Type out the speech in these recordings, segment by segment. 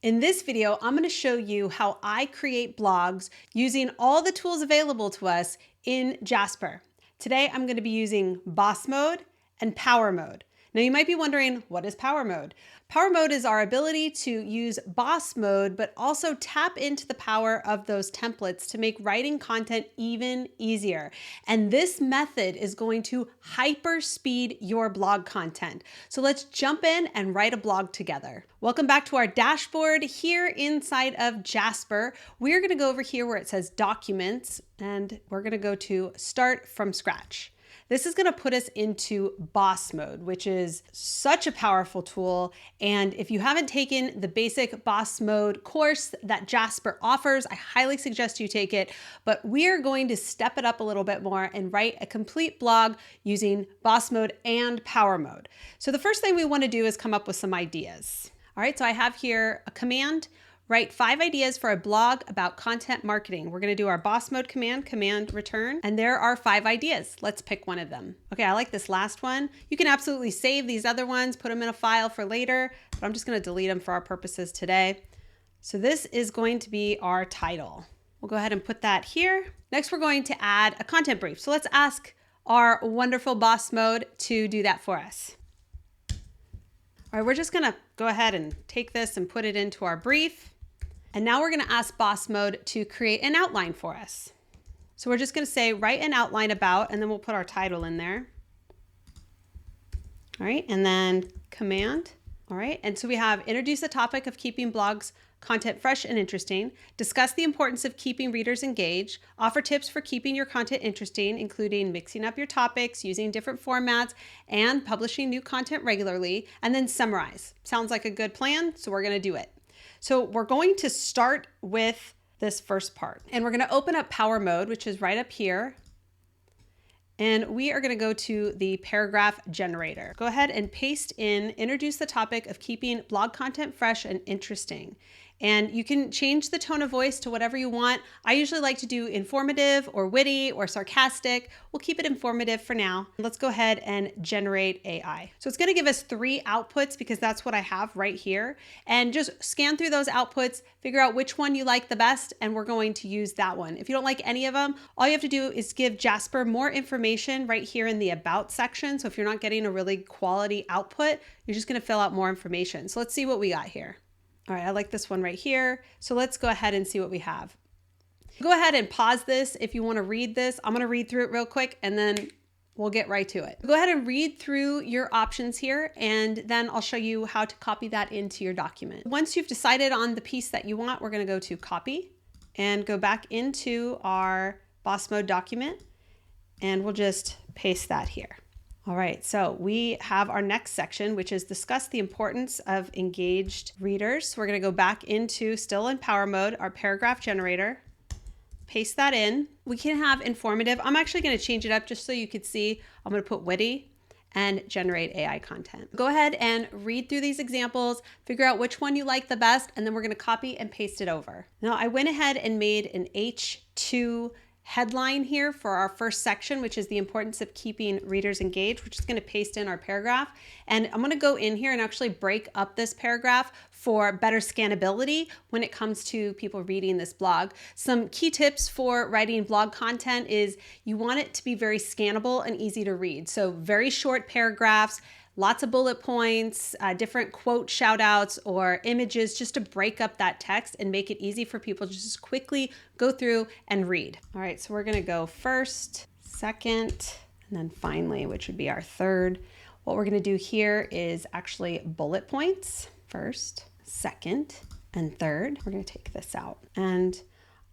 In this video, I'm going to show you how I create blogs using all the tools available to us in Jasper. Today, I'm going to be using Boss Mode and Power Mode. Now, you might be wondering, what is Power Mode? Power Mode is our ability to use Boss Mode, but also tap into the power of those templates to make writing content even easier. And this method is going to hyper speed your blog content. So let's jump in and write a blog together. Welcome back to our dashboard here inside of Jasper. We're going to go over here where it says Documents, and we're going to go to Start from Scratch. This is going to put us into Boss Mode, which is such a powerful tool. And if you haven't taken the basic Boss Mode course that Jasper offers, I highly suggest you take it. But we are going to step it up a little bit more and write a complete blog using Boss Mode and Power Mode. So the first thing we want to do is come up with some ideas. All right, so I have here a command. Write 5 ideas for a blog about content marketing. We're going to do our Boss Mode command return, and there are 5 ideas. Let's pick one of them. Okay, I like this last one. You can absolutely save these other ones, put them in a file for later, but I'm just going to delete them for our purposes today. So this is going to be our title. We'll go ahead and put that here. Next, we're going to add a content brief. So let's ask our wonderful Boss Mode to do that for us. All right, we're just going to go ahead and take this and put it into our brief. And now we're going to ask Boss Mode to create an outline for us. So we're just going to say, write an outline about, and then we'll put our title in there. All right, and then command. All right, and so we have introduce the topic of keeping blogs content fresh and interesting, discuss the importance of keeping readers engaged, offer tips for keeping your content interesting, including mixing up your topics, using different formats, and publishing new content regularly, and then summarize. Sounds like a good plan, so we're going to do it. So we're going to start with this first part, and we're going to open up Power Mode, which is right up here. And we are going to go to the paragraph generator. Go ahead and paste in, introduce the topic of keeping blog content fresh and interesting. And you can change the tone of voice to whatever you want. I usually like to do informative or witty or sarcastic. We'll keep it informative for now. Let's go ahead and generate AI. So it's going to give us 3 outputs because that's what I have right here. And just scan through those outputs, figure out which one you like the best, and we're going to use that one. If you don't like any of them, all you have to do is give Jasper more information right here in the About section. So if you're not getting a really quality output, you're just going to fill out more information. So let's see what we got here. All right, I like this one right here. So let's go ahead and see what we have. Go ahead and pause this if you want to read this. I'm going to read through it real quick and then we'll get right to it. Go ahead and read through your options here, and then I'll show you how to copy that into your document. Once you've decided on the piece that you want, we're going to go to copy and go back into our Boss Mode document, and we'll just paste that here. All right, so we have our next section, which is discuss the importance of engaged readers. We're going to go back into, still in Power Mode, our paragraph generator, paste that in. We can have informative. I'm actually going to change it up just so you could see. I'm going to put witty and generate AI content. Go ahead and read through these examples, figure out which one you like the best, and then we're going to copy and paste it over. Now, I went ahead and made an H2 headline here for our first section, which is the importance of keeping readers engaged, which is going to paste in our paragraph. And I'm going to go in here and actually break up this paragraph for better scannability when it comes to people reading this blog. Some key tips for writing blog content is you want it to be very scannable and easy to read. So very short paragraphs, lots of bullet points, different quote shout outs or images just to break up that text and make it easy for people to just quickly go through and read. All right, so we're gonna go first, second, and then finally, which would be our third. What we're gonna do here is actually bullet points, first, second, and third. We're gonna take this out. And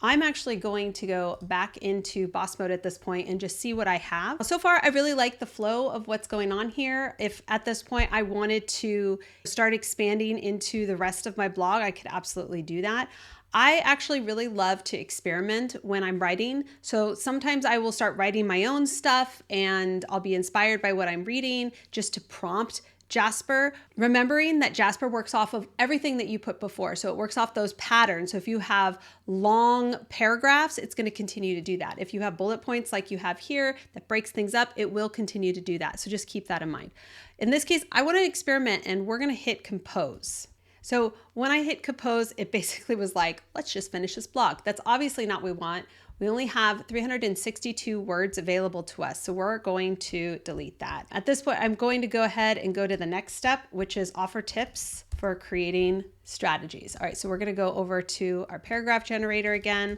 I'm actually going to go back into Boss Mode at this point and just see what I have. So far, I really like the flow of what's going on here. If at this point I wanted to start expanding into the rest of my blog, I could absolutely do that. I actually really love to experiment when I'm writing. So sometimes I will start writing my own stuff and I'll be inspired by what I'm reading just to prompt Jasper, remembering that Jasper works off of everything that you put before. So it works off those patterns. So if you have long paragraphs, it's going to continue to do that. If you have bullet points like you have here that breaks things up, it will continue to do that. So just keep that in mind. In this case, I want to experiment and we're going to hit compose. So when I hit compose, it basically was like, let's just finish this blog. That's obviously not what we want. We only have 362 words available to us, so we're going to delete that. At this point, I'm going to go ahead and go to the next step, which is offer tips for creating strategies. All right, so we're going to go over to our paragraph generator again,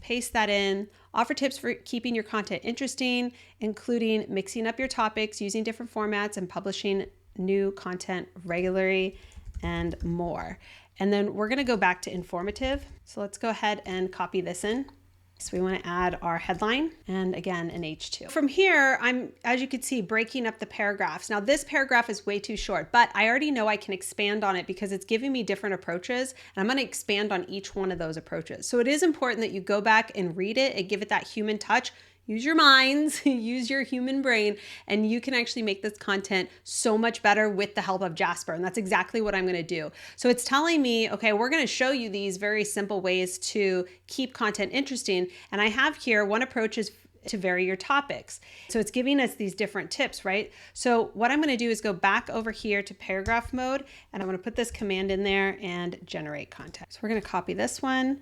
paste that in. Offer tips for keeping your content interesting, including mixing up your topics, using different formats, and publishing new content regularly, and more. And then we're going to go back to informative. So let's go ahead and copy this in. So we want to add our headline and again an H2. From here, I'm, as you can see, breaking up the paragraphs. Now this paragraph is way too short, but I already know I can expand on it because it's giving me different approaches, and I'm going to expand on each one of those approaches. So it is important that you go back and read it and give it that human touch. Use your minds, use your human brain, and you can actually make this content so much better with the help of Jasper. And that's exactly what I'm going to do. So it's telling me, okay, we're going to show you these very simple ways to keep content interesting. And I have here one approach is to vary your topics. So it's giving us these different tips, right? So what I'm going to do is go back over here to paragraph mode, and I'm going to put this command in there and generate content. So we're going to copy this one,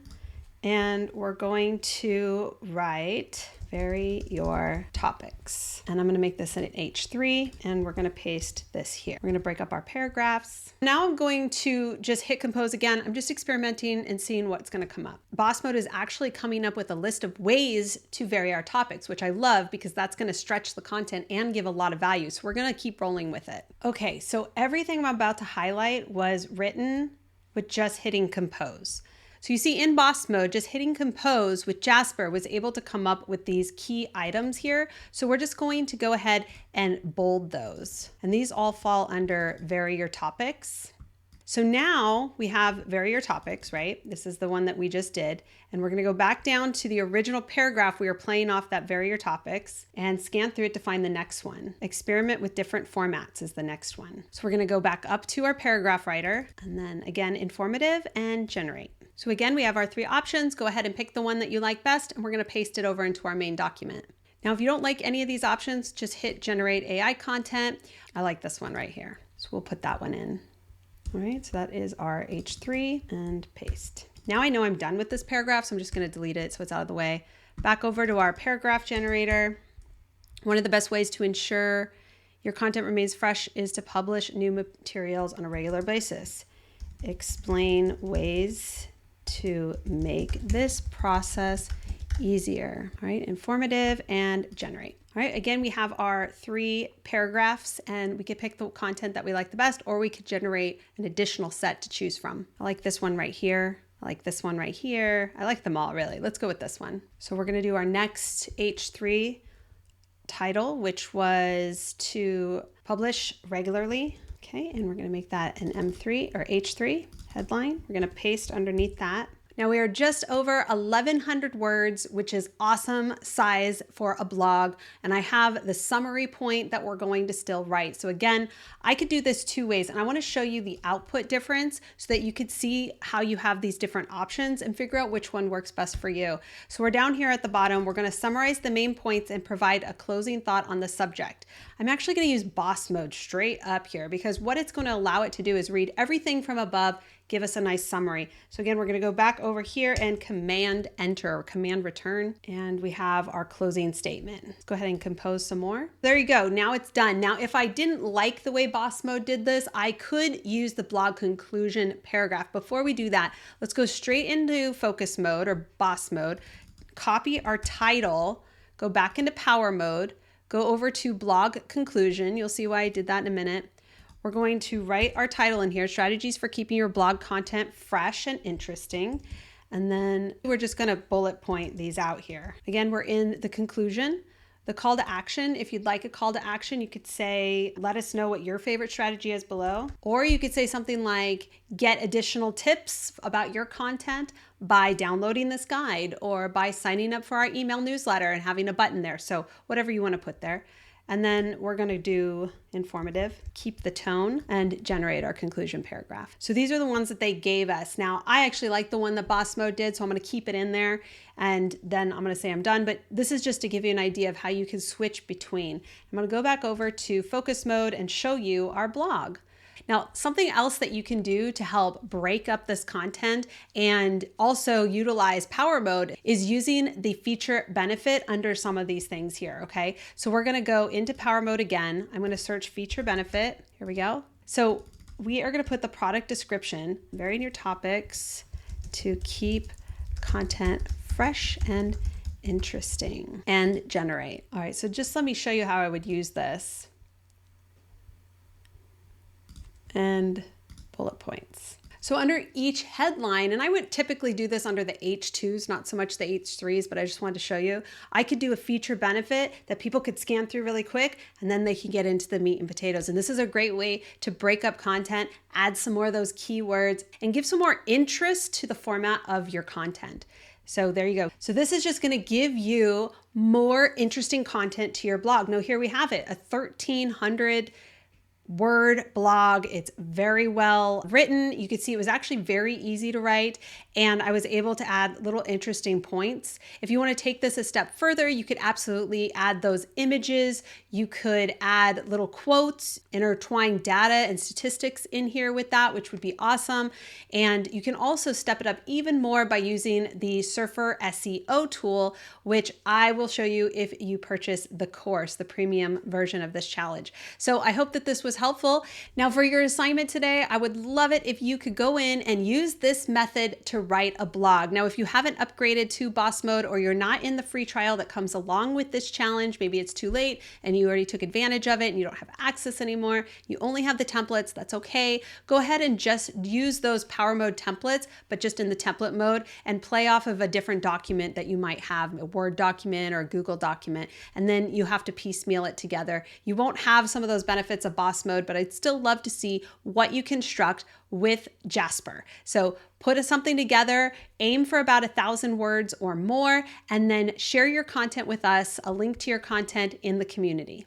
and we're going to write vary your topics. And I'm going to make this an H3, and we're going to paste this here. We're going to break up our paragraphs. Now I'm going to just hit compose again. I'm just experimenting and seeing what's going to come up. Boss mode is actually coming up with a list of ways to vary our topics, which I love because that's going to stretch the content and give a lot of value. So we're going to keep rolling with it. Okay, so everything I'm about to highlight was written with just hitting compose. So you see in boss mode, just hitting compose with Jasper was able to come up with these key items here. So we're just going to go ahead and bold those. And these all fall under vary your topics. So now we have vary your topics, right? This is the one that we just did. And we're going to go back down to the original paragraph we were playing off that vary your topics and scan through it to find the next one. Experiment with different formats is the next one. So we're going to go back up to our paragraph writer and then again, informative and generate. So again, we have our three options. Go ahead and pick the one that you like best, and we're going to paste it over into our main document. Now, if you don't like any of these options, just hit generate AI content. I like this one right here. So we'll put that one in. All right, so that is our H3 and paste. Now I know I'm done with this paragraph, so I'm just going to delete it so it's out of the way. Back over to our paragraph generator. One of the best ways to ensure your content remains fresh is to publish new materials on a regular basis. Explain ways to make this process easier. All right, informative and generate. All right, again, we have our three paragraphs, and we could pick the content that we like the best, or we could generate an additional set to choose from. I like this one right here. I like this one right here. I like them all, really. Let's go with this one. So we're going to do our next H3 title, which was to publish regularly. Okay, and we're going to make that an M3 or H3 headline. We're going to paste underneath that. Now we are just over 1,100 words, which is awesome size for a blog. And I have the summary point that we're going to still write. So again, I could do this two ways, and I want to show you the output difference so that you could see how you have these different options and figure out which one works best for you. So we're down here at the bottom. We're going to summarize the main points and provide a closing thought on the subject. I'm actually going to use boss mode straight up here because what it's going to allow it to do is read everything from above, give us a nice summary. So again, we're going to go back over here and command enter or command return. And we have our closing statement. Let's go ahead and compose some more. There you go. Now it's done. Now, if I didn't like the way boss mode did this, I could use the blog conclusion paragraph. Before we do that, let's go straight into focus mode or boss mode, copy our title, go back into power mode, go over to blog conclusion. You'll see why I did that in a minute. We're going to write our title in here, strategies for keeping your blog content fresh and interesting. And then we're just going to bullet point these out here. Again, we're in the conclusion. The call to action, if you'd like a call to action, you could say, let us know what your favorite strategy is below. Or you could say something like, get additional tips about your content by downloading this guide or by signing up for our email newsletter and having a button there. So whatever you want to put there. And then we're going to do informative, keep the tone, and generate our conclusion paragraph. So these are the ones that they gave us. Now, I actually like the one that boss mode did, so I'm going to keep it in there. And then I'm going to say I'm done. But this is just to give you an idea of how you can switch between. I'm going to go back over to focus mode and show you our blog. Now, something else that you can do to help break up this content and also utilize power mode is using the feature benefit under some of these things here, okay? So we're gonna go into power mode again. I'm gonna search feature benefit. Here we go. So we are gonna put the product description, very near topics, to keep content fresh and interesting, and generate. All right, so just let me show you how I would use this. And bullet points. So under each headline, and I would typically do this under the H2s, not so much the H3s, but I just wanted to show you, I could do a feature benefit that people could scan through really quick, and then they can get into the meat and potatoes. And this is a great way to break up content, add some more of those keywords, and give some more interest to the format of your content. So there you go. So this is just going to give you more interesting content to your blog. Now here we have it, a 1,300 word blog. It's very well written. You could see it was actually very easy to write, and I was able to add little interesting points. If you want to take this a step further, you could absolutely add those images. You could add little quotes, intertwine data and statistics in here with that, which would be awesome. And you can also step it up even more by using the Surfer SEO tool, which I will show you if you purchase the course, the premium version of this challenge. So I hope that this was helpful. Now for your assignment today, I would love it if you could go in and use this method to write a blog. Now, if you haven't upgraded to boss mode, or you're not in the free trial that comes along with this challenge, maybe it's too late and you already took advantage of it and you don't have access anymore, you only have the templates, that's okay. Go ahead and just use those power mode templates, but just in the template mode, and play off of a different document that you might have, a Word document or a Google document, and then you have to piecemeal it together. You won't have some of those benefits of boss mode, but I'd still love to see what you construct with Jasper. So put something together, aim for about 1,000 words or more, and then share your content with us, a link to your content in the community.